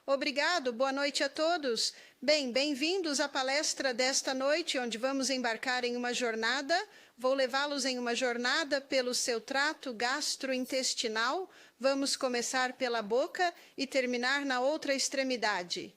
Obrigado, boa noite a todos. Bem, bem-vindos à palestra desta noite, onde vamos embarcar em uma jornada. Vou levá-los em uma jornada pelo seu trato gastrointestinal. Vamos começar pela boca e terminar na outra extremidade.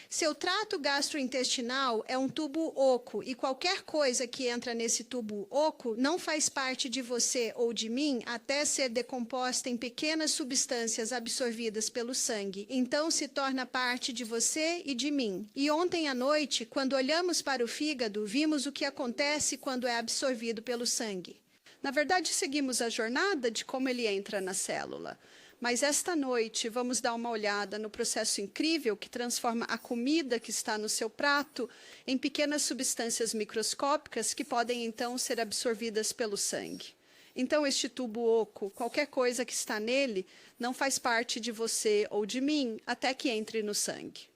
Seu trato gastrointestinal é um tubo oco e qualquer coisa que entra nesse tubo oco não faz parte de você ou de mim até ser decomposta em pequenas substâncias absorvidas pelo sangue. Então se torna parte de você e de mim. E ontem à noite, quando olhamos para o fígado, vimos o que acontece quando é absorvido pelo sangue. Na verdade, seguimos a jornada de como ele entra na célula. Mas esta noite vamos dar uma olhada no processo incrível que transforma a comida que está no seu prato em pequenas substâncias microscópicas que podem então ser absorvidas pelo sangue. Então este tubo oco, qualquer coisa que está nele, não faz parte de você ou de mim até que entre no sangue.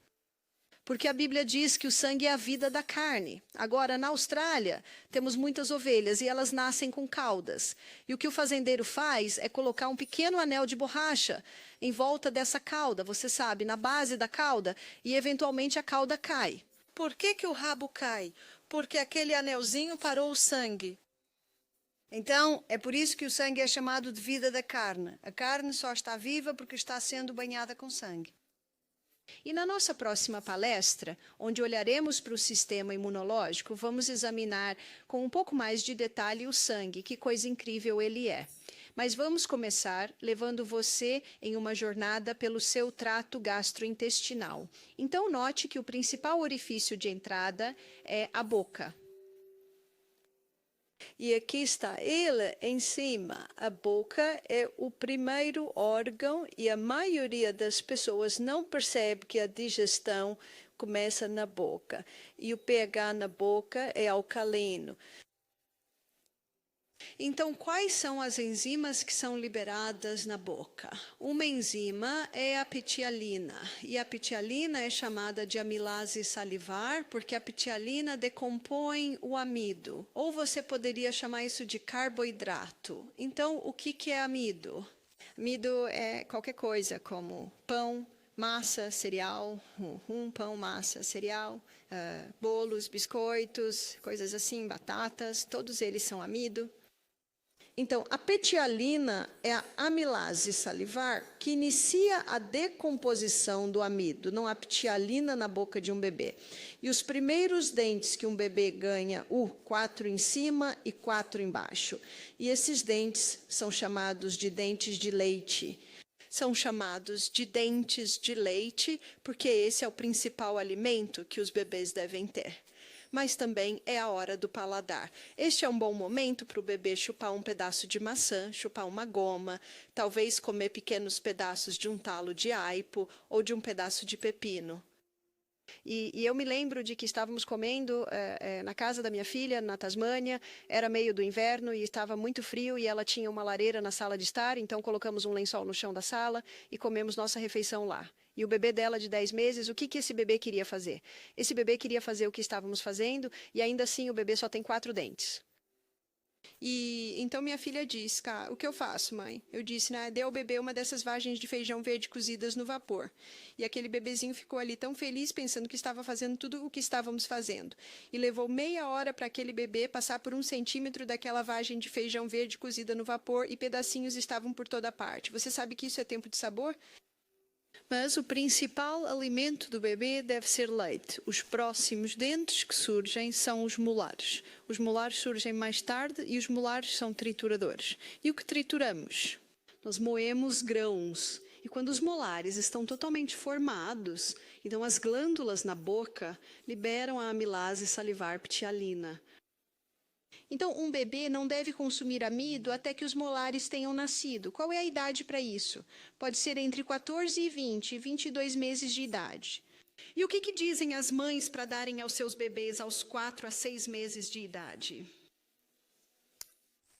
Porque a Bíblia diz que o sangue é a vida da carne. Agora, na Austrália, temos muitas ovelhas e elas nascem com caudas. E o que o fazendeiro faz é colocar um pequeno anel de borracha em volta dessa cauda, você sabe, na base da cauda, e eventualmente a cauda cai. Por que o rabo cai? Porque aquele anelzinho parou o sangue. Então, é por isso que o sangue é chamado de vida da carne. A carne só está viva porque está sendo banhada com sangue. E na nossa próxima palestra, onde olharemos para o sistema imunológico, vamos examinar com um pouco mais de detalhe o sangue, que coisa incrível ele é. Mas vamos começar levando você em uma jornada pelo seu trato gastrointestinal. Então note que o principal orifício de entrada é a boca. E aqui está ele em cima. A boca é o primeiro órgão e a maioria das pessoas não percebe que a digestão começa na boca. E o pH na boca é alcalino. Então, quais são as enzimas que são liberadas na boca? Uma enzima é a pitialina, e a pitialina é chamada de amilase salivar, porque a pitialina decompõe o amido, ou você poderia chamar isso de carboidrato. Então, o que é amido? Amido é qualquer coisa, como pão, massa, cereal, pão, massa, cereal, bolos, biscoitos, coisas assim, batatas, todos eles são amido. Então, a pitialina é a amilase salivar que inicia a decomposição do amido. Não há pitialina na boca de um bebê. E os primeiros dentes que um bebê ganha, 4 em cima e 4 embaixo. E esses dentes são chamados de dentes de leite. São chamados de dentes de leite porque esse é o principal alimento que os bebês devem ter. Mas também é a hora do paladar. Este é um bom momento para o bebê chupar um pedaço de maçã, chupar uma goma, talvez comer pequenos pedaços de um talo de aipo ou de um pedaço de pepino. E eu me lembro de que estávamos comendo na casa da minha filha, na Tasmânia, era meio do inverno e estava muito frio e ela tinha uma lareira na sala de estar, então colocamos um lençol no chão da sala e comemos nossa refeição lá. E o bebê dela de 10 meses, o que esse bebê queria fazer? Esse bebê queria fazer o que estávamos fazendo e ainda assim o bebê só tem 4 dentes. E então minha filha disse, o que eu faço, mãe? Eu disse, dê ao bebê uma dessas vagens de feijão verde cozidas no vapor. E aquele bebezinho ficou ali tão feliz pensando que estava fazendo tudo o que estávamos fazendo. E levou meia hora para aquele bebê passar por 1 centímetro daquela vagem de feijão verde cozida no vapor e pedacinhos estavam por toda parte. Você sabe que isso é tempo de sabor? Mas o principal alimento do bebê deve ser leite. Os próximos dentes que surgem são os molares. Os molares surgem mais tarde e os molares são trituradores. E o que trituramos? Nós moemos grãos. E quando os molares estão totalmente formados, então as glândulas na boca liberam a amilase salivar pitialina. Então, um bebê não deve consumir amido até que os molares tenham nascido. Qual é a idade para isso? Pode ser entre 14 e 20, 22 meses de idade. E o que dizem as mães para darem aos seus bebês aos 4 a 6 meses de idade?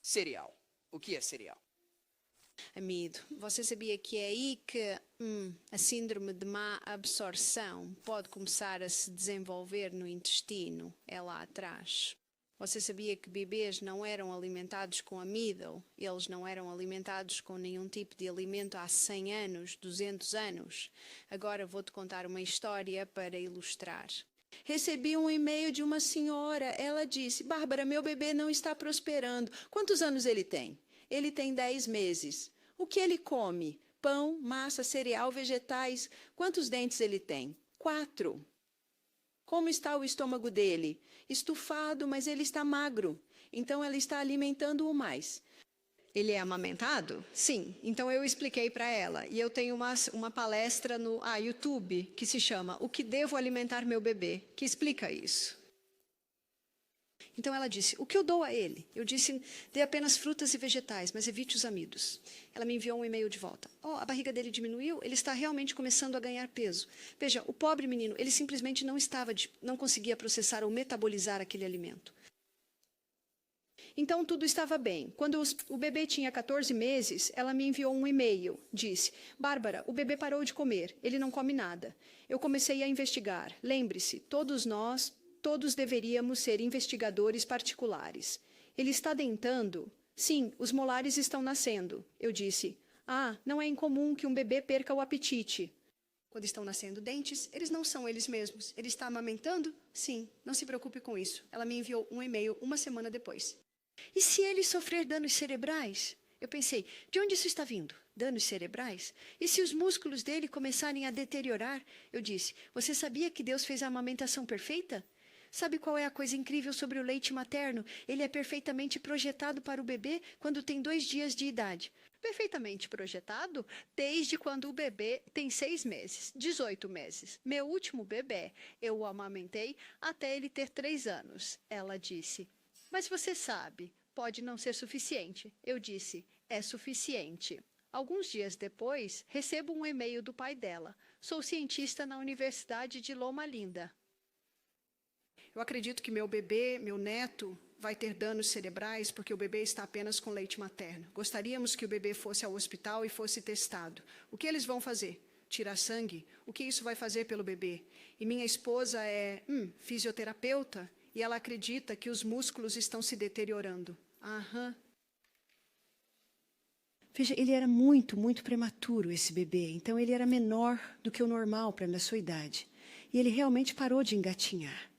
Cereal. O que é cereal? Amido, você sabia que é aí que a síndrome de má absorção pode começar a se desenvolver no intestino? É lá atrás. Você sabia que bebês não eram alimentados com amido? Eles não eram alimentados com nenhum tipo de alimento há 100 anos, 200 anos. Agora vou-te contar uma história para ilustrar. Recebi um e-mail de uma senhora. Ela disse: Bárbara, meu bebê não está prosperando. Quantos anos ele tem? Ele tem 10 meses. O que ele come? Pão, massa, cereal, vegetais. Quantos dentes ele tem? 4. Como está o estômago dele? Estufado, mas ele está magro. Então, ela está alimentando-o mais. Ele é amamentado? Sim. Então, eu expliquei para ela. E eu tenho uma palestra no YouTube que se chama O que devo alimentar meu bebê? Que explica isso. Então, ela disse, o que eu dou a ele? Eu disse, dê apenas frutas e vegetais, mas evite os amidos. Ela me enviou um e-mail de volta. A barriga dele diminuiu, ele está realmente começando a ganhar peso. Veja, o pobre menino, ele simplesmente não conseguia processar ou metabolizar aquele alimento. Então, tudo estava bem. Quando o bebê tinha 14 meses, ela me enviou um e-mail. Disse, Bárbara, o bebê parou de comer, ele não come nada. Eu comecei a investigar. Lembre-se, todos deveríamos ser investigadores particulares. Ele está dentando? Sim, os molares estão nascendo. Eu disse, não é incomum que um bebê perca o apetite. Quando estão nascendo dentes, eles não são eles mesmos. Ele está amamentando? Sim, não se preocupe com isso. Ela me enviou um e-mail uma semana depois. E se ele sofrer danos cerebrais? Eu pensei, de onde isso está vindo? Danos cerebrais? E se os músculos dele começarem a deteriorar? Eu disse, você sabia que Deus fez a amamentação perfeita? Sabe qual é a coisa incrível sobre o leite materno? Ele é perfeitamente projetado para o bebê quando tem 2 dias de idade. Perfeitamente projetado desde quando o bebê tem 6 meses, 18 meses. Meu último bebê, eu o amamentei até ele ter 3 anos. Ela disse, mas você sabe, pode não ser suficiente. Eu disse, é suficiente. Alguns dias depois, recebo um e-mail do pai dela. Sou cientista na Universidade de Loma Linda. Eu acredito que meu bebê, meu neto, vai ter danos cerebrais porque o bebê está apenas com leite materno. Gostaríamos que o bebê fosse ao hospital e fosse testado. O que eles vão fazer? Tirar sangue? O que isso vai fazer pelo bebê? E minha esposa é fisioterapeuta e ela acredita que os músculos estão se deteriorando. Veja, ele era muito, muito prematuro, esse bebê. Então, ele era menor do que o normal para a sua idade. E ele realmente parou de engatinhar.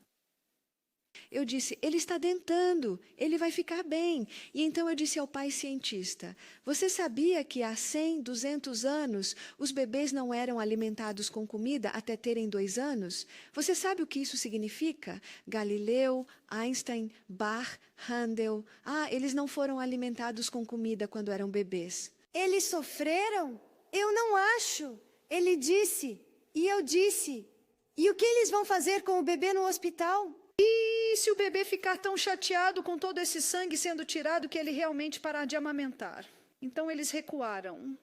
Eu disse, ele está dentando, ele vai ficar bem. E então eu disse ao pai cientista, você sabia que há 100, 200 anos, os bebês não eram alimentados com comida até terem 2 anos? Você sabe o que isso significa? Galileu, Einstein, Bach, Handel. Eles não foram alimentados com comida quando eram bebês. Eles sofreram? Eu não acho. Ele disse, e eu disse. E o que eles vão fazer com o bebê no hospital? E se o bebê ficar tão chateado com todo esse sangue sendo tirado que ele realmente parar de amamentar? Então eles recuaram.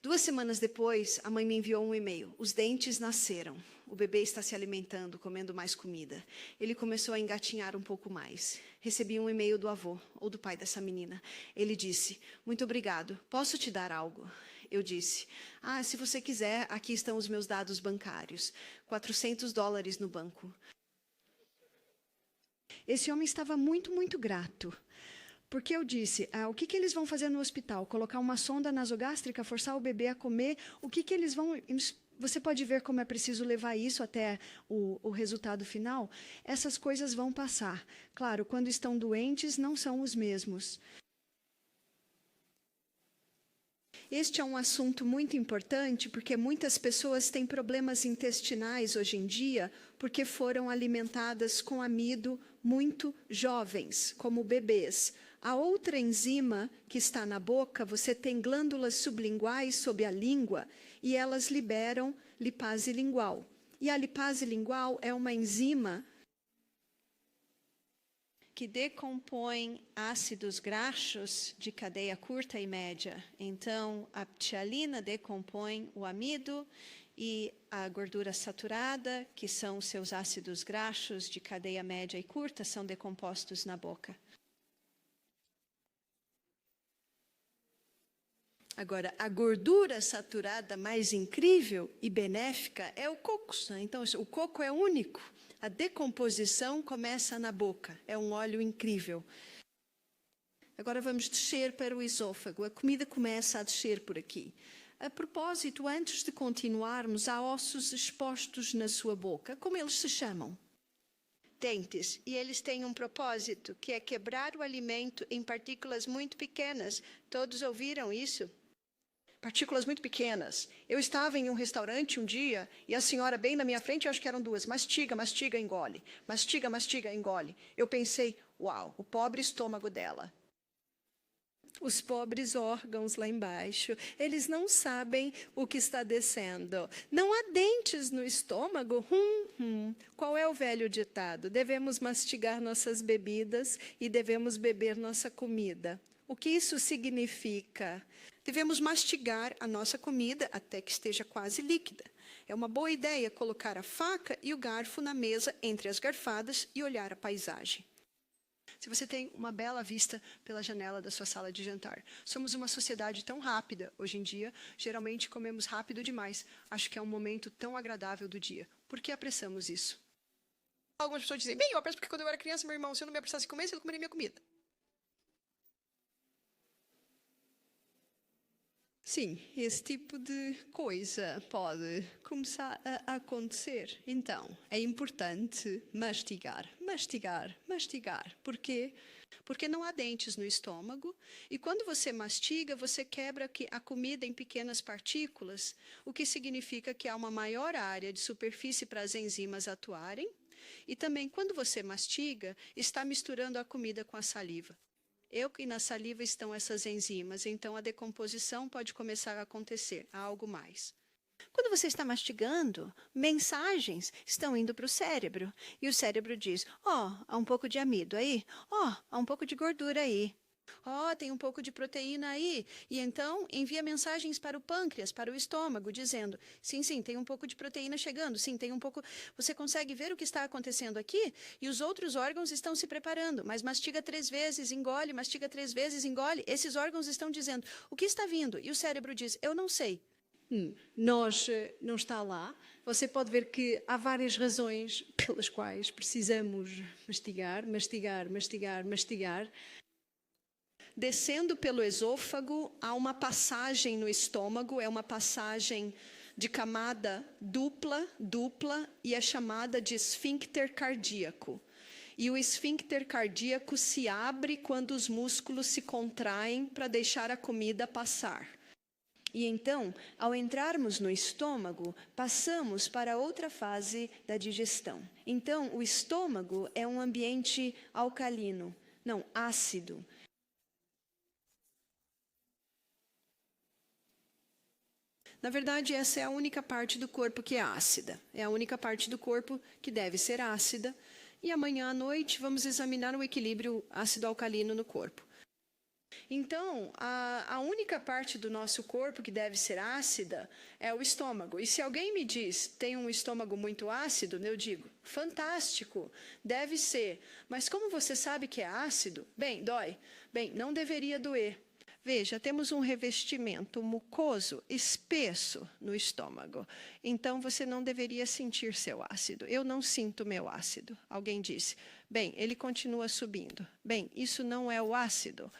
2 semanas depois, a mãe me enviou um e-mail. Os dentes nasceram. O bebê está se alimentando, comendo mais comida. Ele começou a engatinhar um pouco mais. Recebi um e-mail do avô, ou do pai dessa menina. Ele disse, muito obrigado, posso te dar algo? Eu disse, se você quiser, aqui estão os meus dados bancários. $400 no banco. Esse homem estava muito, muito grato. Porque eu disse, o que eles vão fazer no hospital? Colocar uma sonda nasogástrica, forçar o bebê a comer? O que eles vão... Você pode ver como é preciso levar isso até o resultado final? Essas coisas vão passar. Claro, quando estão doentes, não são os mesmos. Este é um assunto muito importante, porque muitas pessoas têm problemas intestinais hoje em dia, porque foram alimentadas com amido muito jovens, como bebês. A outra enzima que está na boca, você tem glândulas sublinguais sob a língua, e elas liberam lipase lingual. E a lipase lingual é uma enzima que decompõe ácidos graxos de cadeia curta e média. Então, a ptialina decompõe o amido e a gordura saturada, que são os seus ácidos graxos de cadeia média e curta, são decompostos na boca. Agora, a gordura saturada mais incrível e benéfica é o coco. Então, o coco é único. A decomposição começa na boca. É um óleo incrível. Agora vamos descer para o esôfago. A comida começa a descer por aqui. A propósito, antes de continuarmos, há ossos expostos na sua boca. Como eles se chamam? Dentes. E eles têm um propósito, que é quebrar o alimento em partículas muito pequenas. Todos ouviram isso? Partículas muito pequenas. Eu estava em um restaurante um dia e a senhora bem na minha frente, acho que eram duas, mastiga, mastiga, engole. Mastiga, mastiga, engole. Eu pensei, uau, o pobre estômago dela. Os pobres órgãos lá embaixo, eles não sabem o que está descendo. Não há dentes no estômago? Qual é o velho ditado? Devemos mastigar nossas bebidas e devemos beber nossa comida. O que isso significa? Devemos mastigar a nossa comida até que esteja quase líquida. É uma boa ideia colocar a faca e o garfo na mesa entre as garfadas e olhar a paisagem. Se você tem uma bela vista pela janela da sua sala de jantar. Somos uma sociedade tão rápida hoje em dia, geralmente comemos rápido demais. Acho que é um momento tão agradável do dia. Por que apressamos isso? Algumas pessoas dizem, bem, eu apresso porque quando eu era criança, meu irmão, se eu não me apressasse em comer, ele comeria minha comida. Sim, esse tipo de coisa pode começar a acontecer. Então, é importante mastigar, mastigar, mastigar. Por quê? Porque não há dentes no estômago e quando você mastiga, você quebra a comida em pequenas partículas, o que significa que há uma maior área de superfície para as enzimas atuarem. E também, quando você mastiga, está misturando a comida com a saliva. E na saliva estão essas enzimas, então a decomposição pode começar a acontecer. Há algo mais. Quando você está mastigando, mensagens estão indo para o cérebro. E o cérebro diz, há um pouco de amido aí. Há um pouco de gordura aí. Tem um pouco de proteína aí. E então envia mensagens para o pâncreas, para o estômago, dizendo, sim, tem um pouco de proteína chegando. Sim, tem um pouco... Você consegue ver o que está acontecendo aqui? E os outros órgãos estão se preparando. Mas mastiga 3 vezes, engole, mastiga 3 vezes, engole. Esses órgãos estão dizendo, o que está vindo? E o cérebro diz, eu não sei. Não está lá. Você pode ver que há várias razões pelas quais precisamos mastigar, mastigar, mastigar, mastigar. Descendo pelo esôfago, há uma passagem no estômago, é uma passagem de camada dupla, e é chamada de esfíncter cardíaco. E o esfíncter cardíaco se abre quando os músculos se contraem para deixar a comida passar. E então, ao entrarmos no estômago, passamos para outra fase da digestão. Então, o estômago é um ambiente alcalino, não, ácido. Na verdade, essa é a única parte do corpo que é ácida. É a única parte do corpo que deve ser ácida. E amanhã à noite vamos examinar o equilíbrio ácido-alcalino no corpo. Então, a única parte do nosso corpo que deve ser ácida é o estômago. E se alguém me diz, tem um estômago muito ácido, eu digo, fantástico, deve ser. Mas como você sabe que é ácido? Bem, dói. Bem, não deveria doer. Veja, temos um revestimento mucoso espesso no estômago. Então, você não deveria sentir seu ácido. Eu não sinto meu ácido. Alguém disse, bem, ele continua subindo. Bem, isso não é o ácido.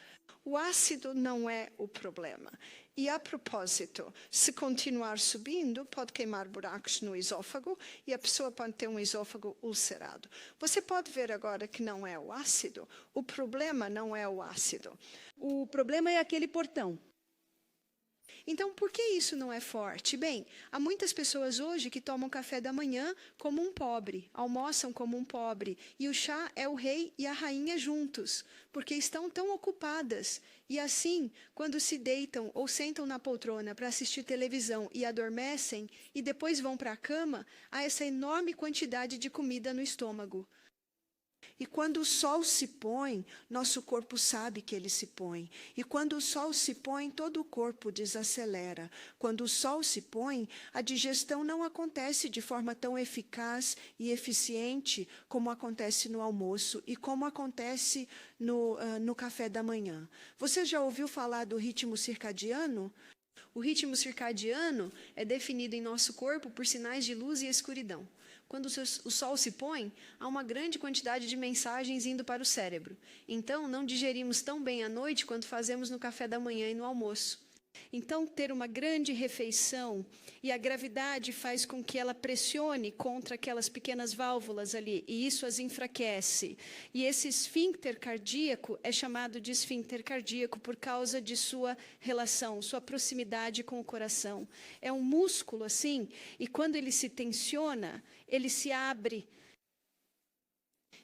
O ácido não é o problema. E, a propósito, se continuar subindo, pode queimar buracos no esôfago e a pessoa pode ter um esôfago ulcerado. Você pode ver agora que não é o ácido. O problema não é o ácido. O problema é aquele portão. Então, por que isso não é forte? Bem, há muitas pessoas hoje que tomam café da manhã como um pobre, almoçam como um pobre, e o chá é o rei e a rainha juntos, porque estão tão ocupadas. E assim, quando se deitam ou sentam na poltrona para assistir televisão e adormecem, e depois vão para a cama, há essa enorme quantidade de comida no estômago. E quando o sol se põe, nosso corpo sabe que ele se põe. E quando o sol se põe, todo o corpo desacelera. Quando o sol se põe, a digestão não acontece de forma tão eficaz e eficiente como acontece no almoço e como acontece no café da manhã. Você já ouviu falar do ritmo circadiano? O ritmo circadiano é definido em nosso corpo por sinais de luz e escuridão. Quando o sol se põe, há uma grande quantidade de mensagens indo para o cérebro. Então, não digerimos tão bem à noite quanto fazemos no café da manhã e no almoço. Então, ter uma grande refeição e a gravidade faz com que ela pressione contra aquelas pequenas válvulas ali, e isso as enfraquece. E esse esfíncter cardíaco é chamado de esfíncter cardíaco por causa de sua relação, sua proximidade com o coração. É um músculo assim, e quando ele se tensiona, ele se abre.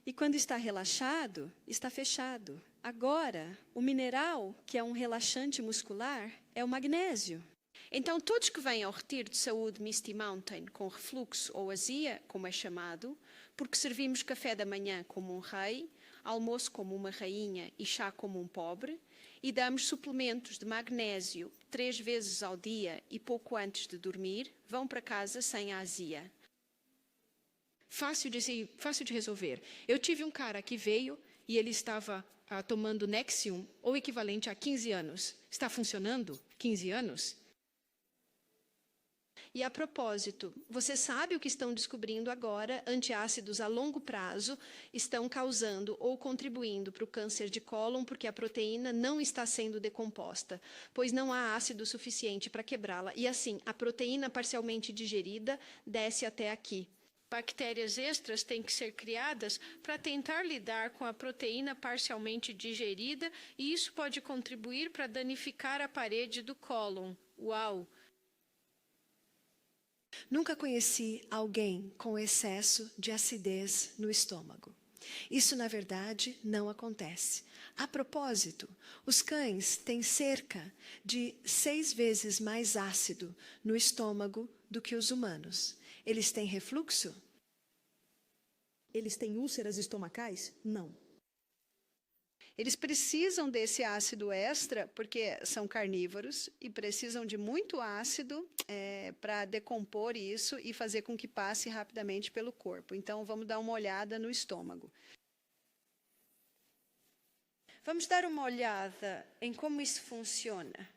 E quando está relaxado, está fechado. Agora, o mineral, que é um relaxante muscular, é o magnésio. Então, todos que vêm ao retiro de saúde Misty Mountain com refluxo ou azia, como é chamado, porque servimos café da manhã como um rei, almoço como uma rainha e chá como um pobre, e damos suplementos de magnésio 3 vezes ao dia e pouco antes de dormir, vão para casa sem a azia. Fácil de resolver. Eu tive um cara que veio e ele estava tomando Nexium, ou equivalente a 15 anos. Está funcionando? 15 anos? E a propósito, você sabe o que estão descobrindo agora? Antiácidos a longo prazo estão causando ou contribuindo para o câncer de cólon porque a proteína não está sendo decomposta, pois não há ácido suficiente para quebrá-la. E assim, a proteína parcialmente digerida desce até aqui. Bactérias extras têm que ser criadas para tentar lidar com a proteína parcialmente digerida e isso pode contribuir para danificar a parede do cólon. Uau! Nunca conheci alguém com excesso de acidez no estômago. Isso, na verdade, não acontece. A propósito, os cães têm cerca de 6 vezes mais ácido no estômago do que os humanos. Eles têm refluxo? Eles têm úlceras estomacais? Não. Eles precisam desse ácido extra, porque são carnívoros, e precisam de muito ácido para decompor isso e fazer com que passe rapidamente pelo corpo. Então, vamos dar uma olhada no estômago. Vamos dar uma olhada em como isso funciona.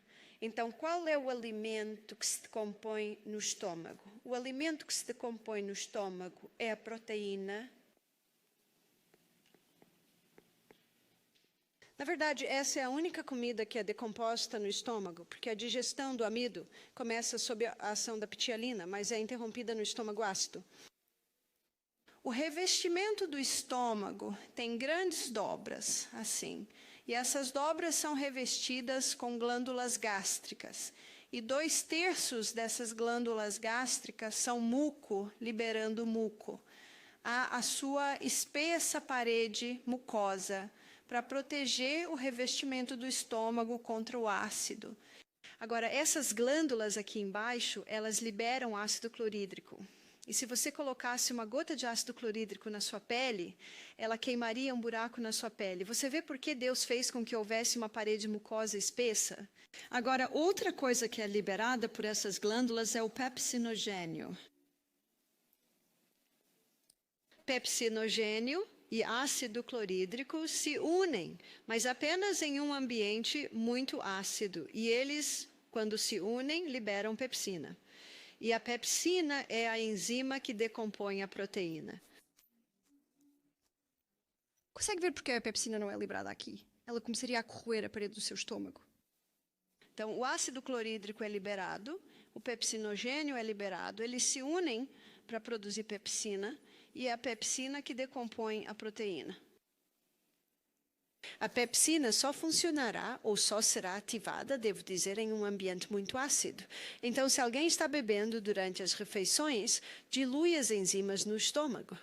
Então, qual é o alimento que se decompõe no estômago? O alimento que se decompõe no estômago é a proteína. Na verdade, essa é a única comida que é decomposta no estômago, porque a digestão do amido começa sob a ação da pitialina, mas é interrompida no estômago ácido. O revestimento do estômago tem grandes dobras, assim, e essas dobras são revestidas com glândulas gástricas. E 2/3 dessas glândulas gástricas são muco, liberando muco. Há a sua espessa parede mucosa para proteger o revestimento do estômago contra o ácido. Agora, essas glândulas aqui embaixo, elas liberam ácido clorídrico. E se você colocasse uma gota de ácido clorídrico na sua pele, ela queimaria um buraco na sua pele. Você vê por que Deus fez com que houvesse uma parede mucosa espessa? Agora, outra coisa que é liberada por essas glândulas é o pepsinogênio. Pepsinogênio e ácido clorídrico se unem, mas apenas em um ambiente muito ácido. E eles, quando se unem, liberam pepsina. E a pepsina é a enzima que decompõe a proteína. Consegue ver por que a pepsina não é liberada aqui? Ela começaria a corroer a parede do seu estômago. Então, o ácido clorídrico é liberado, o pepsinogênio é liberado, eles se unem para produzir pepsina, e é a pepsina que decompõe a proteína. A pepsina só funcionará ou só será ativada, devo dizer, em um ambiente muito ácido. Então, se alguém está bebendo durante as refeições, dilui as enzimas no estômago.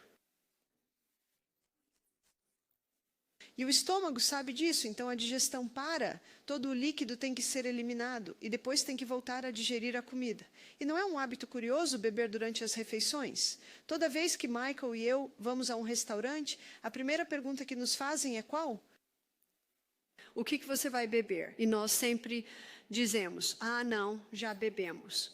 E o estômago sabe disso, então a digestão para, todo o líquido tem que ser eliminado e depois tem que voltar a digerir a comida. E não é um hábito curioso beber durante as refeições? Toda vez que Michael e eu vamos a um restaurante, a primeira pergunta que nos fazem é qual? O que você vai beber? E nós sempre dizemos, não, já bebemos.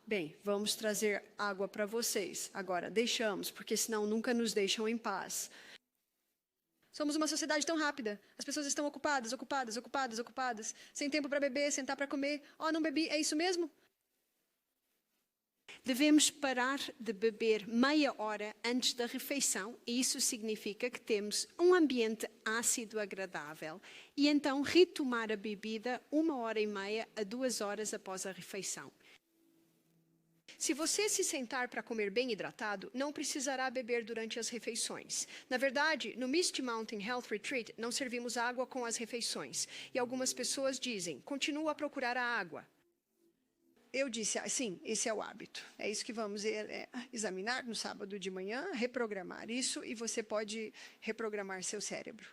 Bem, vamos trazer água para vocês. Agora, deixamos, porque senão nunca nos deixam em paz. Somos uma sociedade tão rápida. As pessoas estão ocupadas, ocupadas, ocupadas, ocupadas. Sem tempo para beber, sentar para comer. Oh, não bebi, é isso mesmo? Devemos parar de beber meia hora antes da refeição, e isso significa que temos um ambiente ácido agradável, e então retomar a bebida 1h30 a 2 horas após a refeição. Se você se sentar para comer bem hidratado, não precisará beber durante as refeições. Na verdade, no Misty Mountain Health Retreat, não servimos água com as refeições. E algumas pessoas dizem, continua a procurar a água. Eu disse, sim, esse é o hábito. É isso que vamos examinar no sábado de manhã, reprogramar isso, e você pode reprogramar seu cérebro.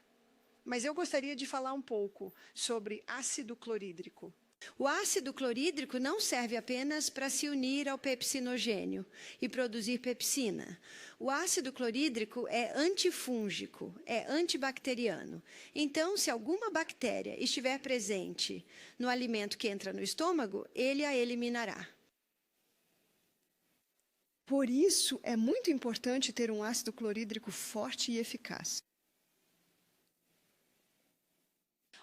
Mas eu gostaria de falar um pouco sobre ácido clorídrico. O ácido clorídrico não serve apenas para se unir ao pepsinogênio e produzir pepsina. O ácido clorídrico é antifúngico, é antibacteriano. Então, se alguma bactéria estiver presente no alimento que entra no estômago, ele a eliminará. Por isso, é muito importante ter um ácido clorídrico forte e eficaz.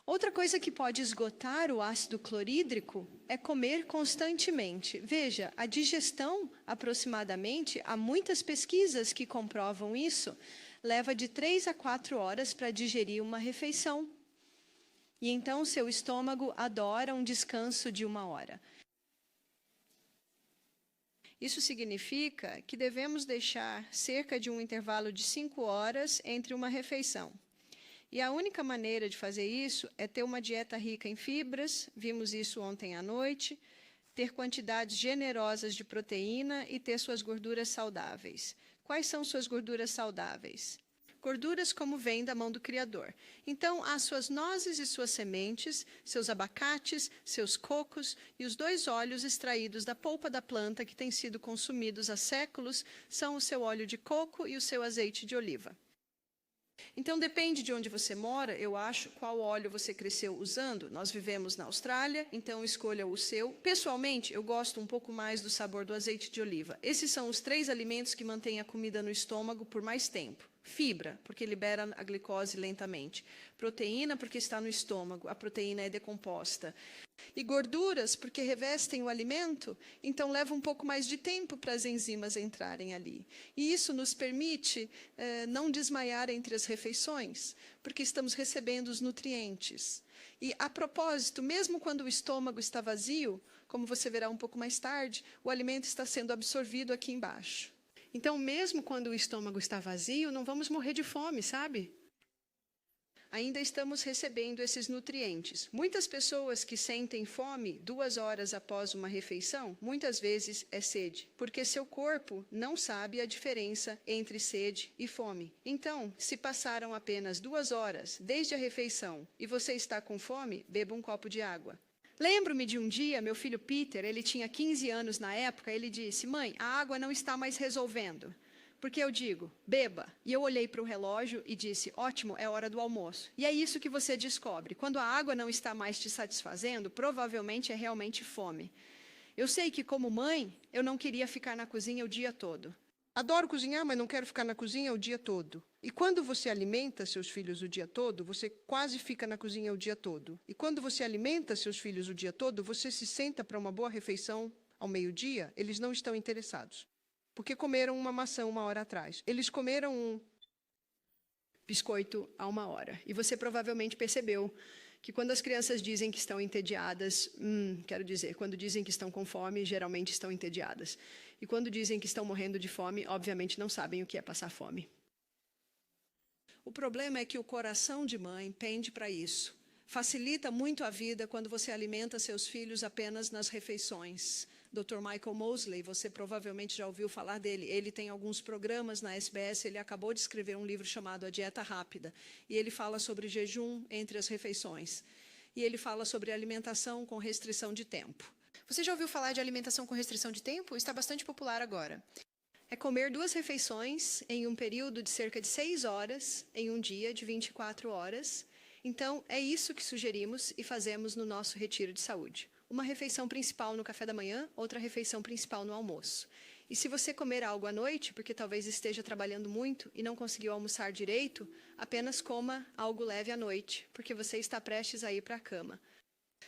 Outra coisa que pode esgotar o ácido clorídrico é comer constantemente. Veja, a digestão, aproximadamente, há muitas pesquisas que comprovam isso, leva de 3 a 4 horas para digerir uma refeição. E então seu estômago adora um descanso de 1 hora. Isso significa que devemos deixar cerca de um intervalo de 5 horas entre uma refeição. E a única maneira de fazer isso é ter uma dieta rica em fibras, vimos isso ontem à noite, ter quantidades generosas de proteína e ter suas gorduras saudáveis. Quais são suas gorduras saudáveis? Gorduras como vêm da mão do Criador. Então, as suas nozes e suas sementes, seus abacates, seus cocos e os 2 óleos extraídos da polpa da planta que têm sido consumidos há séculos são o seu óleo de coco e o seu azeite de oliva. Então, depende de onde você mora, eu acho, qual óleo você cresceu usando. Nós vivemos na Austrália, então escolha o seu. Pessoalmente, eu gosto um pouco mais do sabor do azeite de oliva. Esses são os 3 alimentos que mantêm a comida no estômago por mais tempo. Fibra, porque libera a glicose lentamente. Proteína, porque está no estômago, a proteína é decomposta. E gorduras, porque revestem o alimento, então leva um pouco mais de tempo para as enzimas entrarem ali. E isso nos permite não desmaiar entre as refeições, porque estamos recebendo os nutrientes. E, a propósito, mesmo quando o estômago está vazio, como você verá um pouco mais tarde, o alimento está sendo absorvido aqui embaixo. Então, mesmo quando o estômago está vazio, não vamos morrer de fome, sabe? Ainda estamos recebendo esses nutrientes. Muitas pessoas que sentem fome 2 horas após uma refeição, muitas vezes é sede, porque seu corpo não sabe a diferença entre sede e fome. Então, se passaram apenas 2 horas desde a refeição e você está com fome, beba um copo de água. Lembro-me de um dia, meu filho Peter, ele tinha 15 anos na época, ele disse, mãe, a água não está mais resolvendo. Porque eu digo, beba. E eu olhei para o relógio e disse, ótimo, é hora do almoço. E é isso que você descobre. Quando a água não está mais te satisfazendo, provavelmente é realmente fome. Eu sei que, como mãe, eu não queria ficar na cozinha o dia todo. Adoro cozinhar, mas não quero ficar na cozinha o dia todo. E quando você alimenta seus filhos o dia todo, você quase fica na cozinha o dia todo. E quando você alimenta seus filhos o dia todo, você se senta para uma boa refeição ao meio-dia, eles não estão interessados. Porque comeram uma maçã 1 hora atrás. Eles comeram um biscoito a 1 hora. E você provavelmente percebeu que quando as crianças dizem que estão entediadas, quero dizer, quando dizem que estão com fome, geralmente estão entediadas. E quando dizem que estão morrendo de fome, obviamente não sabem o que é passar fome. O problema é que o coração de mãe pende para isso. Facilita muito a vida quando você alimenta seus filhos apenas nas refeições. Dr. Michael Mosley, você provavelmente já ouviu falar dele. Ele tem alguns programas na SBS, ele acabou de escrever um livro chamado A Dieta Rápida. E ele fala sobre jejum entre as refeições. E ele fala sobre alimentação com restrição de tempo. Você já ouviu falar de alimentação com restrição de tempo? Está bastante popular agora. É comer 2 refeições em um período de cerca de 6 horas, em um dia de 24 horas. Então, é isso que sugerimos e fazemos no nosso retiro de saúde. Uma refeição principal no café da manhã, outra refeição principal no almoço. E se você comer algo à noite, porque talvez esteja trabalhando muito e não conseguiu almoçar direito, apenas coma algo leve à noite, porque você está prestes a ir para a cama.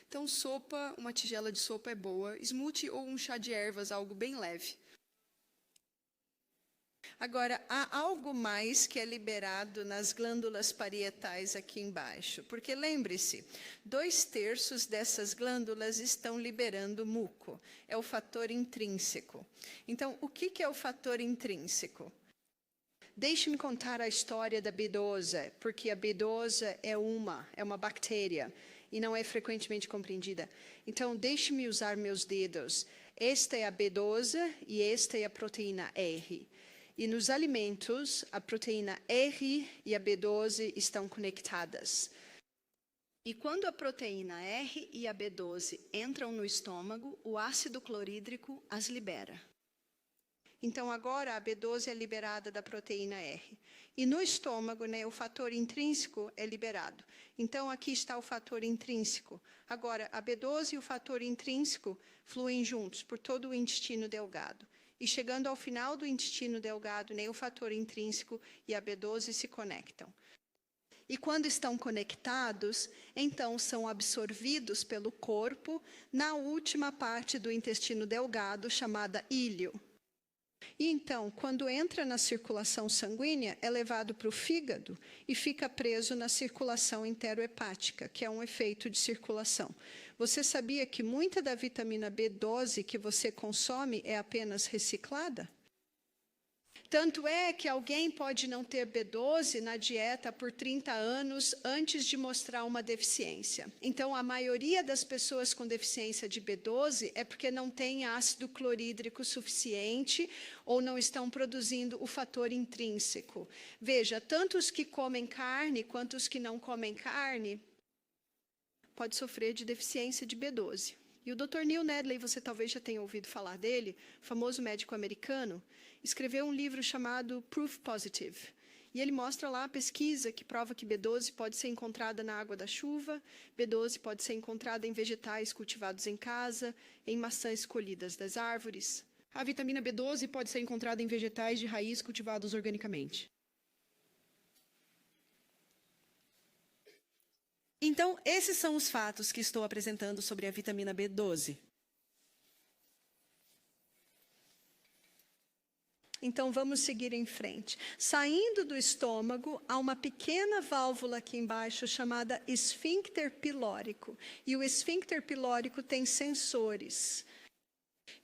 Então, sopa, uma tigela de sopa é boa. Smoothie ou um chá de ervas, algo bem leve. Agora, há algo mais que é liberado nas glândulas parietais aqui embaixo, porque lembre-se, 2/3 dessas glândulas estão liberando muco, é o fator intrínseco. Então, o que é o fator intrínseco? Deixe-me contar a história da B12, porque a B12 é uma bactéria e não é frequentemente compreendida. Então, deixe-me usar meus dedos. Esta é a B12 e esta é a proteína R. E nos alimentos, a proteína R e a B12 estão conectadas. E quando a proteína R e a B12 entram no estômago, o ácido clorídrico as libera. Então, agora a B12 é liberada da proteína R. E no estômago, o fator intrínseco é liberado. Então, aqui está o fator intrínseco. Agora, a B12 e o fator intrínseco fluem juntos por todo o intestino delgado. E chegando ao final do intestino delgado, o fator intrínseco e a B12 se conectam. E quando estão conectados, então são absorvidos pelo corpo na última parte do intestino delgado, chamada íleo. E então, quando entra na circulação sanguínea, é levado para o fígado e fica preso na circulação enterohepática, que é um efeito de circulação. Você sabia que muita da vitamina B12 que você consome é apenas reciclada? Tanto é que alguém pode não ter B12 na dieta por 30 anos antes de mostrar uma deficiência. Então, a maioria das pessoas com deficiência de B12 é porque não tem ácido clorídrico suficiente ou não estão produzindo o fator intrínseco. Veja, tanto os que comem carne quanto os que não comem carne podem sofrer de deficiência de B12. E o Dr. Neil Nedley, você talvez já tenha ouvido falar dele, famoso médico americano, escreveu um livro chamado Proof Positive. E ele mostra lá a pesquisa que prova que B12 pode ser encontrada na água da chuva, B12 pode ser encontrada em vegetais cultivados em casa, em maçãs colhidas das árvores. A vitamina B12 pode ser encontrada em vegetais de raiz cultivados organicamente. Então, esses são os fatos que estou apresentando sobre a vitamina B12. Então, vamos seguir em frente. Saindo do estômago, há uma pequena válvula aqui embaixo chamada esfíncter pilórico. E o esfíncter pilórico tem sensores.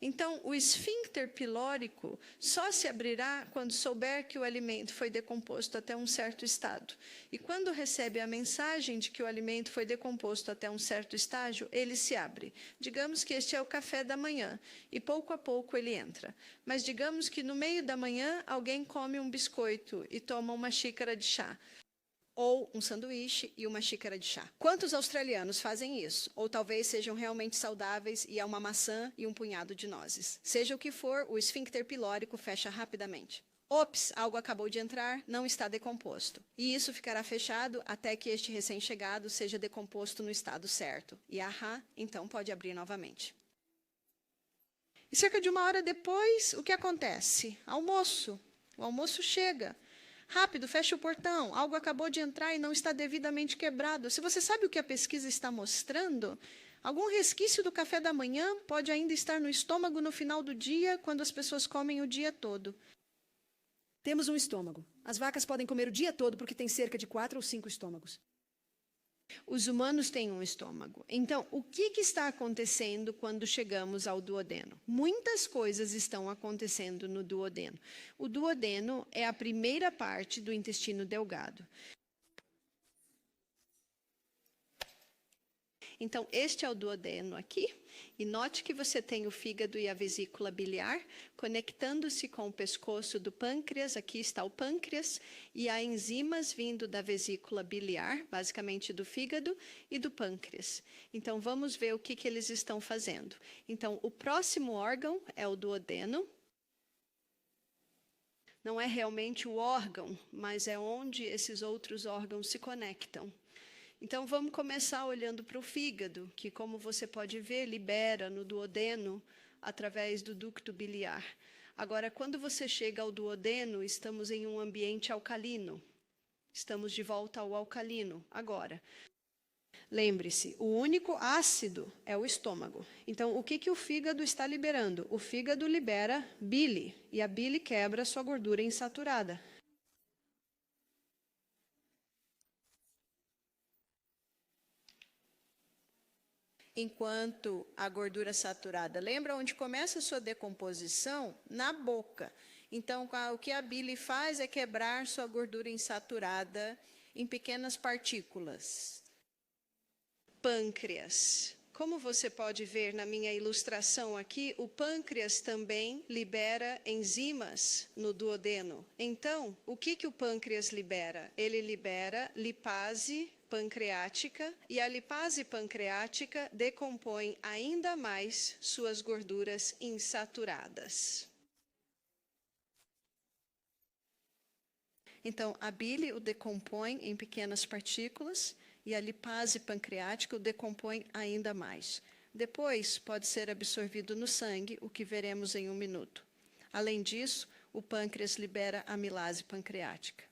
Então, o esfíncter pilórico só se abrirá quando souber que o alimento foi decomposto até um certo estado. E quando recebe a mensagem de que o alimento foi decomposto até um certo estágio, ele se abre. Digamos que este é o café da manhã, e pouco a pouco ele entra. Mas digamos que no meio da manhã alguém come um biscoito e toma uma xícara de chá. Ou um sanduíche e uma xícara de chá. Quantos australianos fazem isso? Ou talvez sejam realmente saudáveis e é uma maçã e um punhado de nozes. Seja o que for, o esfíncter pilórico fecha rapidamente. Ops, algo acabou de entrar, não está decomposto. E isso ficará fechado até que este recém-chegado seja decomposto no estado certo. E então pode abrir novamente. E cerca de 1 hora depois, o que acontece? Almoço. O almoço chega. Rápido, fecha o portão. Algo acabou de entrar e não está devidamente quebrado. Se você sabe o que a pesquisa está mostrando, algum resquício do café da manhã pode ainda estar no estômago no final do dia, quando as pessoas comem o dia todo. Temos um estômago. As vacas podem comer o dia todo porque têm cerca de 4 ou 5 estômagos. Os humanos têm um estômago. Então, o que está acontecendo quando chegamos ao duodeno? Muitas coisas estão acontecendo no duodeno. O duodeno é a primeira parte do intestino delgado. Então, este é o duodeno aqui. E note que você tem o fígado e a vesícula biliar conectando-se com o pescoço do pâncreas. Aqui está o pâncreas. E há enzimas vindo da vesícula biliar, basicamente do fígado e do pâncreas. Então, vamos ver o que eles estão fazendo. Então, o próximo órgão é o duodeno. Não é realmente o órgão, mas é onde esses outros órgãos se conectam. Então, vamos começar olhando para o fígado, que, como você pode ver, libera no duodeno através do ducto biliar. Agora, quando você chega ao duodeno, estamos em um ambiente alcalino. Estamos de volta ao alcalino agora. Lembre-se, o único ácido é o estômago. Então, o que o fígado está liberando? O fígado libera bile, e a bile quebra a sua gordura insaturada. Enquanto a gordura saturada, lembra onde começa a sua decomposição? Na boca. Então, o que a bile faz é quebrar sua gordura insaturada em pequenas partículas. Pâncreas. Como você pode ver na minha ilustração aqui, o pâncreas também libera enzimas no duodeno. Então, o que o pâncreas libera? Ele libera lipase pancreática, e a lipase pancreática decompõe ainda mais suas gorduras insaturadas. Então, a bile o decompõe em pequenas partículas, e a lipase pancreática o decompõe ainda mais. Depois, pode ser absorvido no sangue, o que veremos em um minuto. Além disso, o pâncreas libera amilase pancreática.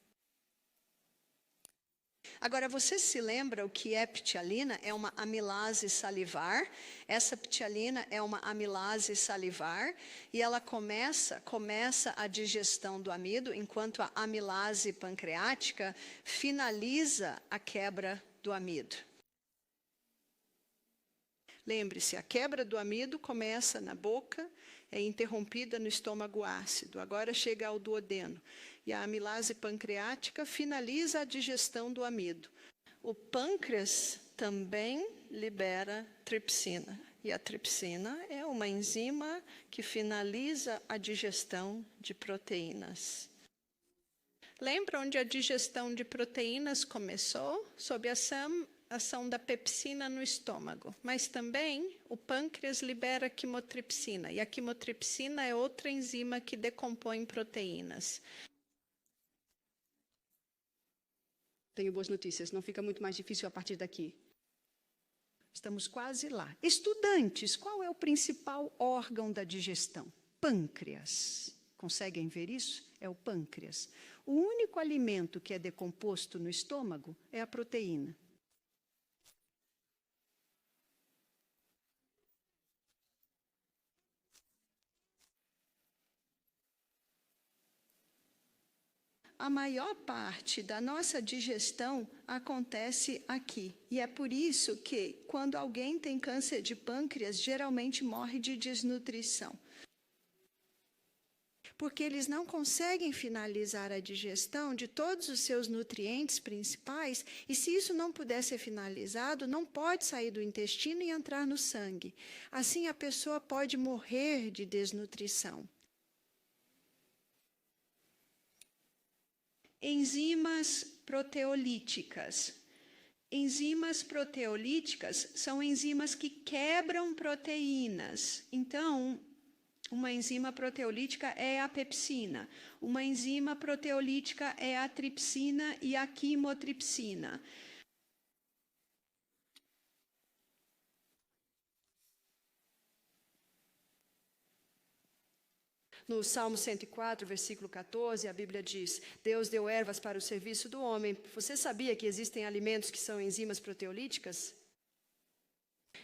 Agora, você se lembra o que é ptialina? É uma amilase salivar. Essa ptialina é uma amilase salivar e ela começa a digestão do amido, enquanto a amilase pancreática finaliza a quebra do amido. Lembre-se, a quebra do amido começa na boca, é interrompida no estômago ácido. Agora chega ao duodeno. E a amilase pancreática finaliza a digestão do amido. O pâncreas também libera tripsina. E a tripsina é uma enzima que finaliza a digestão de proteínas. Lembra onde a digestão de proteínas começou? Sob a ação da pepsina no estômago. Mas também o pâncreas libera quimotripsina. E a quimotripsina é outra enzima que decompõe proteínas. Tenho boas notícias, não fica muito mais difícil a partir daqui. Estamos quase lá. Estudantes, qual é o principal órgão da digestão? Pâncreas. Conseguem ver isso? É o pâncreas. O único alimento que é decomposto no estômago é a proteína. A maior parte da nossa digestão acontece aqui. E é por isso que, quando alguém tem câncer de pâncreas, geralmente morre de desnutrição. Porque eles não conseguem finalizar a digestão de todos os seus nutrientes principais, e se isso não puder ser finalizado, não pode sair do intestino e entrar no sangue. Assim, a pessoa pode morrer de desnutrição. Enzimas proteolíticas. Enzimas proteolíticas são enzimas que quebram proteínas. Então, uma enzima proteolítica é a pepsina. Uma enzima proteolítica é a tripsina e a quimotripsina. No Salmo 104, versículo 14, a Bíblia diz: Deus deu ervas para o serviço do homem. Você sabia que existem alimentos que são enzimas proteolíticas?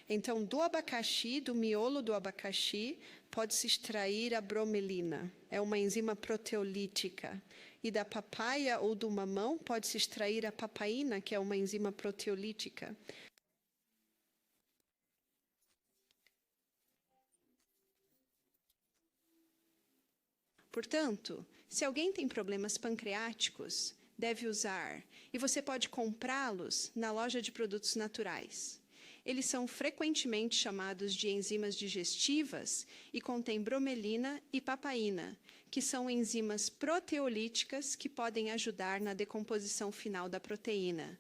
Então, do abacaxi, do miolo do abacaxi, pode-se extrair a bromelina. É uma enzima proteolítica. E da papaya ou do mamão, pode-se extrair a papaina, que é uma enzima proteolítica. Portanto, se alguém tem problemas pancreáticos, deve usar, e você pode comprá-los na loja de produtos naturais. Eles são frequentemente chamados de enzimas digestivas e contêm bromelina e papaina, que são enzimas proteolíticas que podem ajudar na decomposição final da proteína.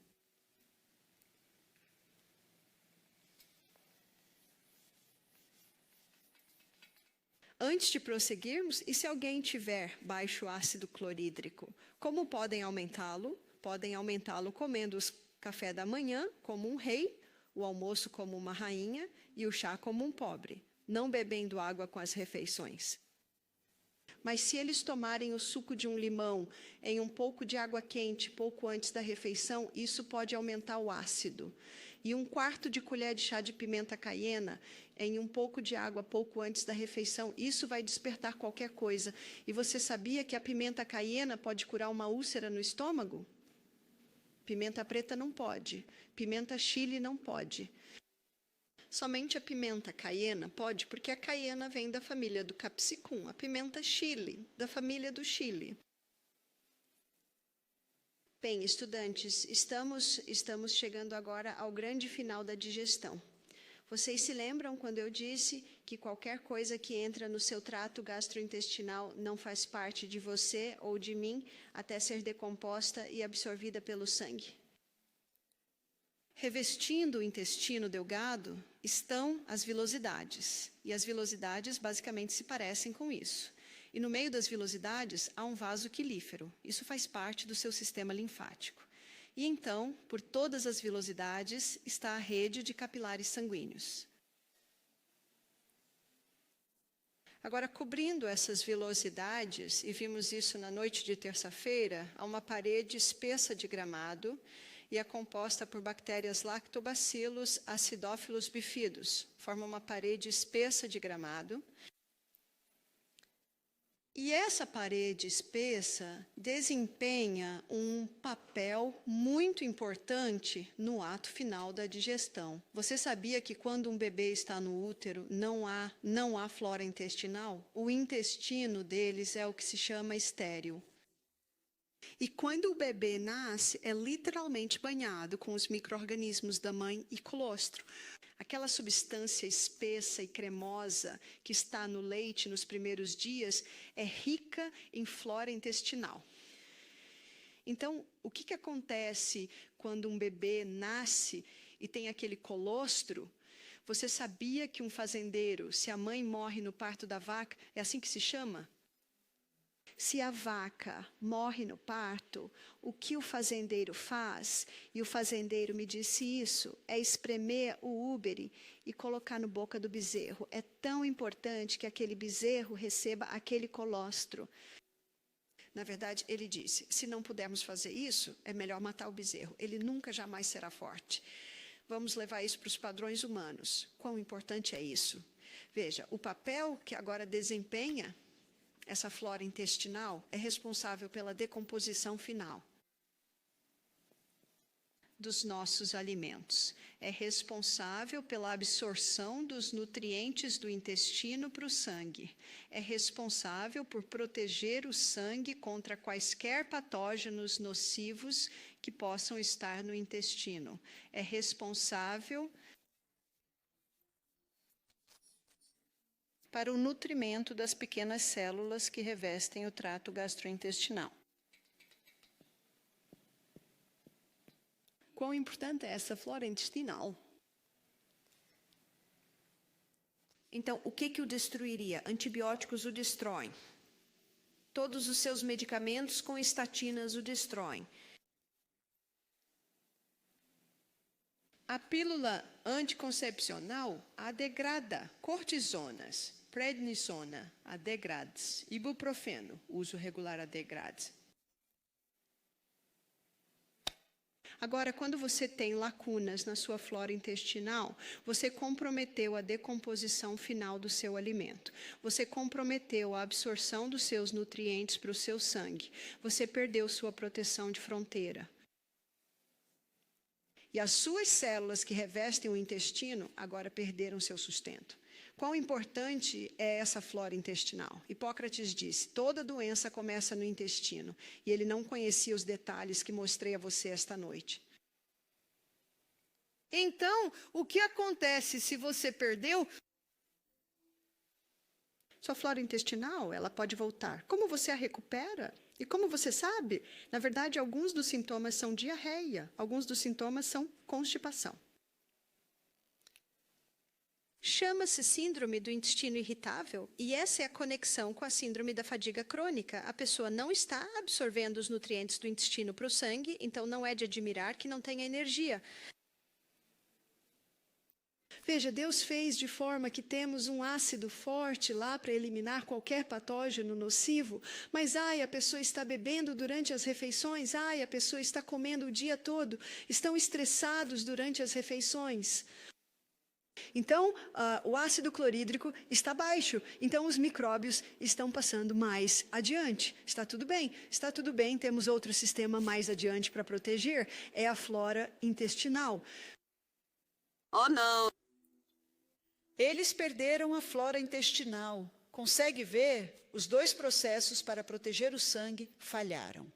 Antes de prosseguirmos, e se alguém tiver baixo ácido clorídrico, como podem aumentá-lo? Podem aumentá-lo comendo o café da manhã como um rei, o almoço como uma rainha e o chá como um pobre, não bebendo água com as refeições. Mas se eles tomarem o suco de um limão em um pouco de água quente, pouco antes da refeição, isso pode aumentar o ácido. E 1/4 de colher de chá de pimenta caiena em um pouco de água pouco antes da refeição, isso vai despertar qualquer coisa. E você sabia que a pimenta caiena pode curar uma úlcera no estômago? Pimenta preta não pode. Pimenta chile não pode. Somente a pimenta caiena pode, porque a caiena vem da família do capsicum, a pimenta chile, da família do chile. Bem, estudantes, estamos chegando agora ao grande final da digestão. Vocês se lembram quando eu disse que qualquer coisa que entra no seu trato gastrointestinal não faz parte de você ou de mim até ser decomposta e absorvida pelo sangue? Revestindo o intestino delgado estão as vilosidades. E as vilosidades basicamente se parecem com isso. E no meio das vilosidades há um vaso quilífero. Isso faz parte do seu sistema linfático. E então, por todas as vilosidades, está a rede de capilares sanguíneos. Agora, cobrindo essas vilosidades, e vimos isso na noite de terça-feira, há uma parede espessa de gramado, e é composta por bactérias Lactobacillus acidophilus bifidus. Forma uma parede espessa de gramado. E essa parede espessa desempenha um papel muito importante no ato final da digestão. Você sabia que quando um bebê está no útero, não há flora intestinal? O intestino deles é o que se chama estéril. E quando o bebê nasce, é literalmente banhado com os micro-organismos da mãe e colostro. Aquela substância espessa e cremosa que está no leite nos primeiros dias é rica em flora intestinal. Então, o que acontece quando um bebê nasce e tem aquele colostro? Você sabia que um fazendeiro, se a mãe morre no parto da vaca, é assim que se chama? Se a vaca morre no parto, o que o fazendeiro faz, e o fazendeiro me disse isso, é espremer o úbere e colocar na boca do bezerro. É tão importante que aquele bezerro receba aquele colostro. Na verdade, ele disse, se não pudermos fazer isso, é melhor matar o bezerro. Ele nunca, jamais será forte. Vamos levar isso para os padrões humanos. Quão importante é isso? Veja, o papel que agora desempenha essa flora intestinal é responsável pela decomposição final dos nossos alimentos. É responsável pela absorção dos nutrientes do intestino para o sangue. É responsável por proteger o sangue contra quaisquer patógenos nocivos que possam estar no intestino. É responsável para o nutrimento das pequenas células que revestem o trato gastrointestinal. Quão importante é essa flora intestinal? Então, o que o destruiria? Antibióticos o destroem. Todos os seus medicamentos com estatinas o destroem. A pílula anticoncepcional a degrada cortisonas, prednisona, a degrades, ibuprofeno, uso regular a degrades. Agora, quando você tem lacunas na sua flora intestinal, você comprometeu a decomposição final do seu alimento. Você comprometeu a absorção dos seus nutrientes para o seu sangue. Você perdeu sua proteção de fronteira. E as suas células que revestem o intestino agora perderam seu sustento. Quão importante é essa flora intestinal? Hipócrates disse, toda doença começa no intestino. E ele não conhecia os detalhes que mostrei a você esta noite. Então, o que acontece se você perdeu? Sua flora intestinal, ela pode voltar. Como você a recupera? E como você sabe? Na verdade, alguns dos sintomas são diarreia, alguns dos sintomas são constipação. Chama-se síndrome do intestino irritável e essa é a conexão com a síndrome da fadiga crônica. A pessoa não está absorvendo os nutrientes do intestino para o sangue, então não é de admirar que não tenha energia. Veja, Deus fez de forma que temos um ácido forte lá para eliminar qualquer patógeno nocivo, mas a pessoa está bebendo durante as refeições, a pessoa está comendo o dia todo, estão estressados durante as refeições. Então, o ácido clorídrico está baixo, então os micróbios estão passando mais adiante. Está tudo bem, temos outro sistema mais adiante para proteger, é a flora intestinal. Oh, não. Eles perderam a flora intestinal. Consegue ver? Os dois processos para proteger o sangue falharam.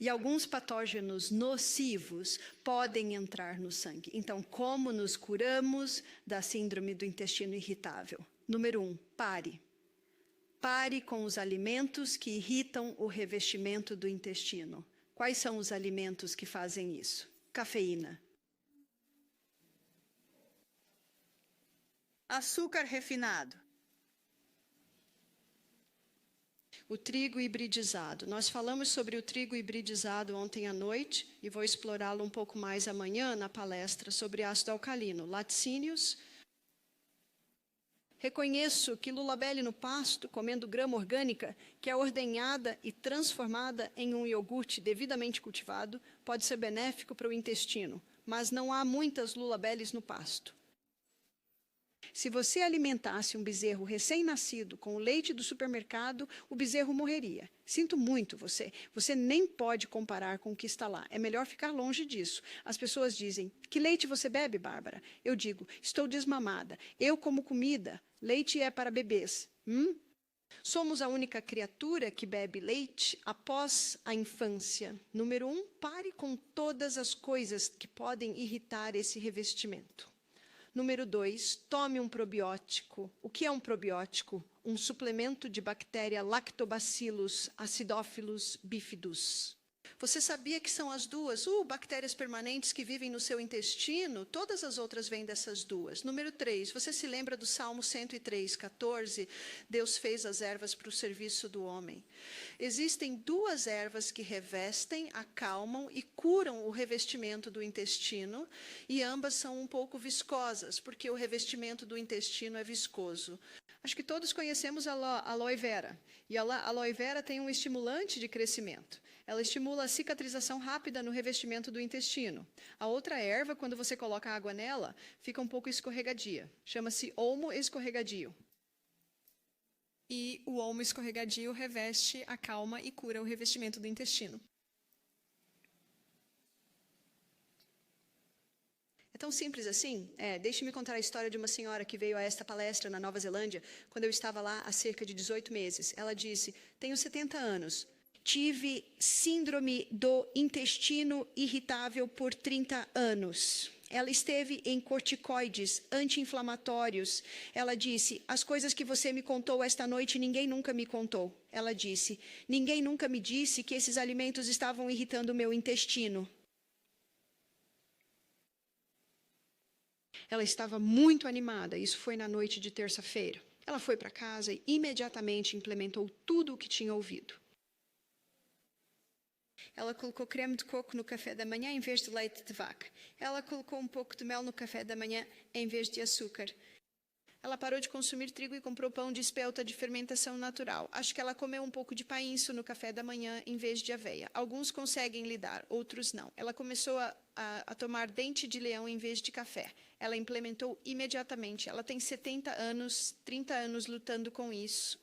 E alguns patógenos nocivos podem entrar no sangue. Então, como nos curamos da síndrome do intestino irritável? Número 1, pare. Pare com os alimentos que irritam o revestimento do intestino. Quais são os alimentos que fazem isso? Cafeína. Açúcar refinado. O trigo hibridizado. Nós falamos sobre o trigo hibridizado ontem à noite e vou explorá-lo um pouco mais amanhã na palestra sobre ácido alcalino. Laticínios. Reconheço que Lulabelle no pasto, comendo grama orgânica, que é ordenhada e transformada em um iogurte devidamente cultivado, pode ser benéfico para o intestino, mas não há muitas Lulabelles no pasto. Se você alimentasse um bezerro recém-nascido com o leite do supermercado, o bezerro morreria. Sinto muito você. Você nem pode comparar com o que está lá. É melhor ficar longe disso. As pessoas dizem, que leite você bebe, Bárbara? Eu digo, estou desmamada. Eu como comida. Leite é para bebês. Somos a única criatura que bebe leite após a infância. Número 1, pare com todas as coisas que podem irritar esse revestimento. Número 2, tome um probiótico. O que é um probiótico? Um suplemento de bactéria Lactobacillus acidophilus bifidus. Você sabia que são as duas bactérias permanentes que vivem no seu intestino? Todas as outras vêm dessas duas. Número 3, você se lembra do Salmo 103:14? Deus fez as ervas para o serviço do homem. Existem duas ervas que revestem, acalmam e curam o revestimento do intestino, e ambas são um pouco viscosas, porque o revestimento do intestino é viscoso. Acho que todos conhecemos a aloe vera. E a aloe vera tem um estimulante de crescimento. Ela estimula a cicatrização rápida no revestimento do intestino. A outra erva, quando você coloca água nela, fica um pouco escorregadia. Chama-se olmo escorregadio. E o olmo escorregadio reveste, acalma e cura o revestimento do intestino. É tão simples assim? Deixe-me contar a história de uma senhora que veio a esta palestra na Nova Zelândia, quando eu estava lá há cerca de 18 meses. Ela disse, tenho 70 anos, tive síndrome do intestino irritável por 30 anos. Ela esteve em corticoides, anti-inflamatórios. Ela disse, as coisas que você me contou esta noite, ninguém nunca me contou. Ela disse, ninguém nunca me disse que esses alimentos estavam irritando o meu intestino. Ela estava muito animada, isso foi na noite de terça-feira. Ela foi para casa e imediatamente implementou tudo o que tinha ouvido. Ela colocou creme de coco no café da manhã em vez de leite de vaca. Ela colocou um pouco de mel no café da manhã em vez de açúcar. Ela parou de consumir trigo e comprou pão de espelta de fermentação natural. Acho que ela comeu um pouco de painço no café da manhã em vez de aveia. Alguns conseguem lidar, outros não. Ela começou a tomar dente de leão em vez de café. Ela implementou imediatamente. Ela tem 70 anos, 30 anos lutando com isso.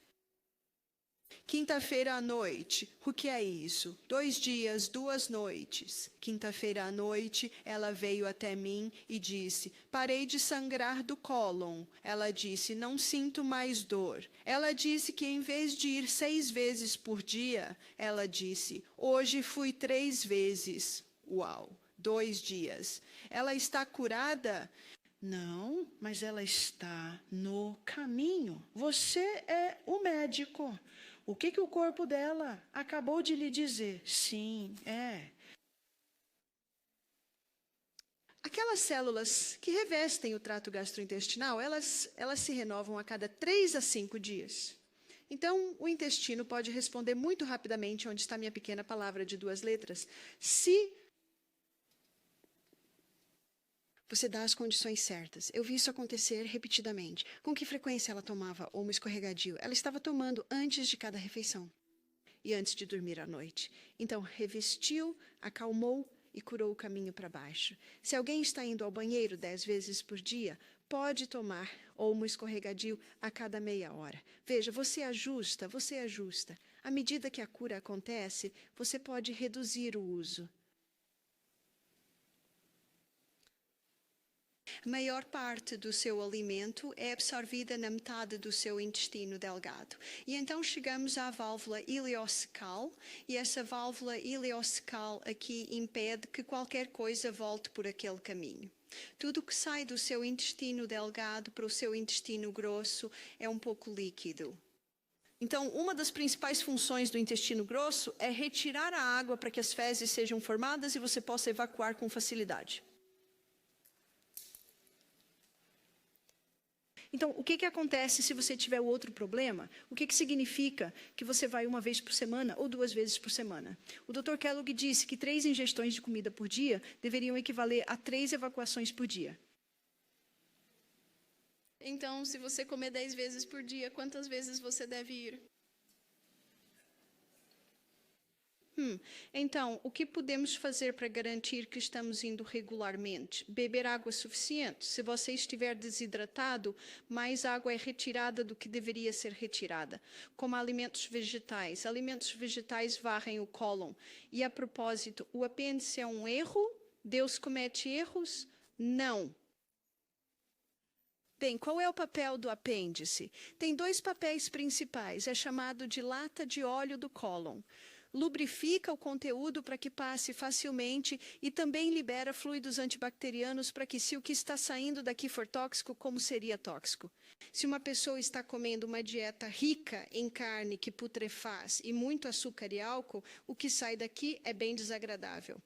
Quinta-feira à noite, o que é isso? 2 dias, 2 noites. Quinta-feira à noite, ela veio até mim e disse, parei de sangrar do cólon. Ela disse, não sinto mais dor. Ela disse que em vez de ir 6 vezes por dia, ela disse, hoje fui 3 vezes. Uau, 2 dias. Ela está curada? Não, mas ela está no caminho. Você é o médico. O que o corpo dela acabou de lhe dizer? Sim, é. Aquelas células que revestem o trato gastrointestinal, elas se renovam a cada 3 a 5 dias. Então, o intestino pode responder muito rapidamente, onde está minha pequena palavra de 2 letras, se Você dá as condições certas. Eu vi isso acontecer repetidamente. Com que frequência ela tomava homo escorregadio? Ela estava tomando antes de cada refeição e antes de dormir à noite. Então, revestiu, acalmou e curou o caminho para baixo. Se alguém está indo ao banheiro 10 vezes por dia, pode tomar homo escorregadio a cada meia hora. Veja, você ajusta, você ajusta. À medida que a cura acontece, você pode reduzir o uso. A maior parte do seu alimento é absorvida na metade do seu intestino delgado. E então chegamos à válvula ileocecal, e essa válvula ileocecal aqui impede que qualquer coisa volte por aquele caminho. Tudo que sai do seu intestino delgado para o seu intestino grosso é um pouco líquido. Então, uma das principais funções do intestino grosso é retirar a água para que as fezes sejam formadas e você possa evacuar com facilidade. Então, o que acontece se você tiver outro problema? O que significa que você vai uma vez por semana ou 2 vezes por semana? O Dr. Kellogg disse que 3 ingestões de comida por dia deveriam equivaler a 3 evacuações por dia. Então, se você comer 10 vezes por dia, quantas vezes você deve ir? Então, o que podemos fazer para garantir que estamos indo regularmente? Beber água suficiente. Se você estiver desidratado, mais água é retirada do que deveria ser retirada. Como alimentos vegetais. Alimentos vegetais varrem o cólon. E, a propósito, o apêndice é um erro? Deus comete erros? Não. Bem, qual é o papel do apêndice? Tem 2 papéis principais. É chamado de lata de óleo do cólon. Lubrifica o conteúdo para que passe facilmente e também libera fluidos antibacterianos para que, se o que está saindo daqui for tóxico, como seria tóxico? Se uma pessoa está comendo uma dieta rica em carne que putrefaz e muito açúcar e álcool, o que sai daqui é bem desagradável.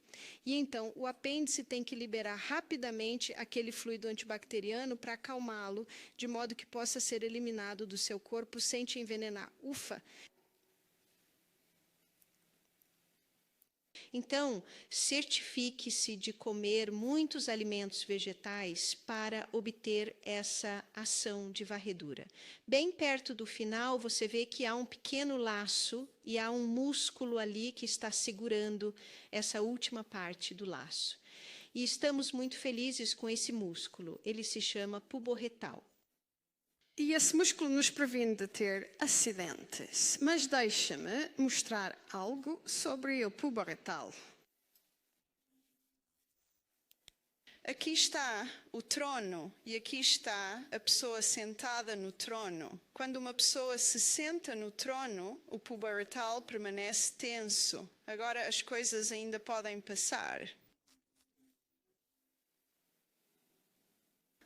E então, o apêndice tem que liberar rapidamente aquele fluido antibacteriano para acalmá-lo, de modo que possa ser eliminado do seu corpo sem te envenenar. Ufa! Então, certifique-se de comer muitos alimentos vegetais para obter essa ação de varredura. Bem perto do final, você vê que há um pequeno laço e há um músculo ali que está segurando essa última parte do laço. E estamos muito felizes com esse músculo. Ele se chama pubo-retal. E esse músculo nos previne de ter acidentes. Mas deixa-me mostrar algo sobre o pubo-retal. Aqui está o trono e aqui está a pessoa sentada no trono. Quando uma pessoa se senta no trono, o pubo-retal permanece tenso. Agora as coisas ainda podem passar.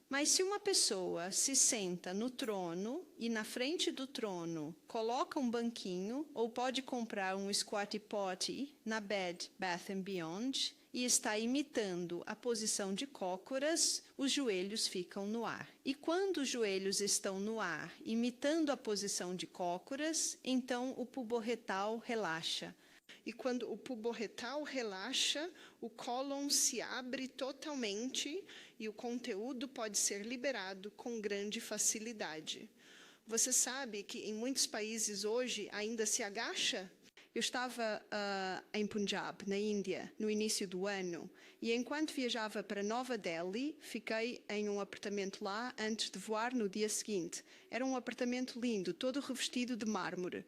Mas se uma pessoa se senta no trono e na frente do trono coloca um banquinho, ou pode comprar um squatty potty na Bed Bath & Beyond e está imitando a posição de cócoras, os joelhos ficam no ar. E quando os joelhos estão no ar, imitando a posição de cócoras, então o pubo-retal relaxa. E quando o pubo-retal relaxa, o cólon se abre totalmente e o conteúdo pode ser liberado com grande facilidade. Você sabe que em muitos países hoje ainda se agacha? Eu estava em Punjab, na Índia, no início do ano, e enquanto viajava para Nova Delhi, fiquei em um apartamento lá antes de voar no dia seguinte. Era um apartamento lindo, todo revestido de mármore.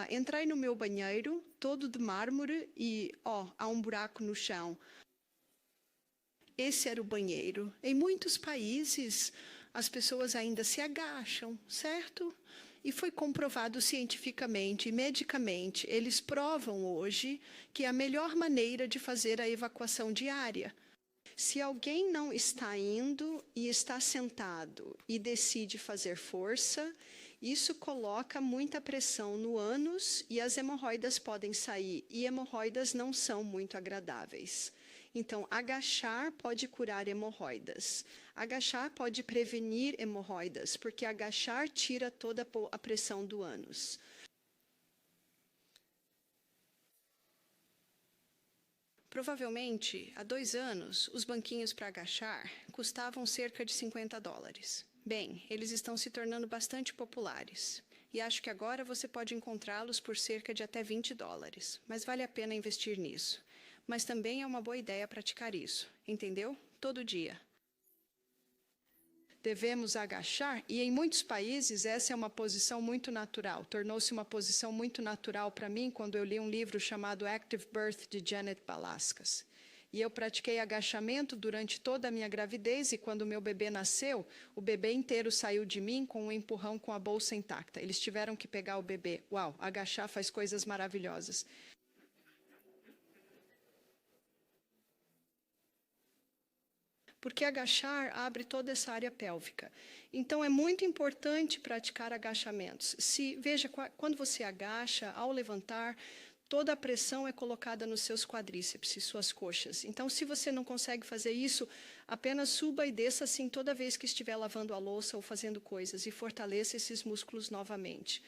Entrei no meu banheiro, todo de mármore, e há um buraco no chão. Esse era o banheiro. Em muitos países, as pessoas ainda se agacham, certo? E foi comprovado cientificamente e medicamente. Eles provam hoje que é a melhor maneira de fazer a evacuação diária. Se alguém não está indo e está sentado e decide fazer força, isso coloca muita pressão no ânus e as hemorroidas podem sair. E hemorroidas não são muito agradáveis. Então, agachar pode curar hemorroidas. Agachar pode prevenir hemorroidas, porque agachar tira toda a pressão do ânus. Provavelmente, há 2 anos, os banquinhos para agachar custavam cerca de $50. Bem, eles estão se tornando bastante populares. E acho que agora você pode encontrá-los por cerca de até $20. Mas vale a pena investir nisso. Mas também é uma boa ideia praticar isso, entendeu? Todo dia. Devemos agachar, e em muitos países essa é uma posição muito natural. Tornou-se uma posição muito natural para mim quando eu li um livro chamado Active Birth, de Janet Balaskas. E eu pratiquei agachamento durante toda a minha gravidez, e quando meu bebê nasceu, o bebê inteiro saiu de mim com um empurrão com a bolsa intacta. Eles tiveram que pegar o bebê. Uau, agachar faz coisas maravilhosas. Porque agachar abre toda essa área pélvica. Então, é muito importante praticar agachamentos. Veja, quando você agacha, ao levantar, toda a pressão é colocada nos seus quadríceps e suas coxas. Então, se você não consegue fazer isso, apenas suba e desça assim toda vez que estiver lavando a louça ou fazendo coisas, e fortaleça esses músculos novamente.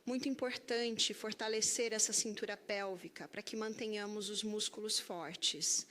Muito importante fortalecer essa cintura pélvica para que mantenhamos os músculos fortes.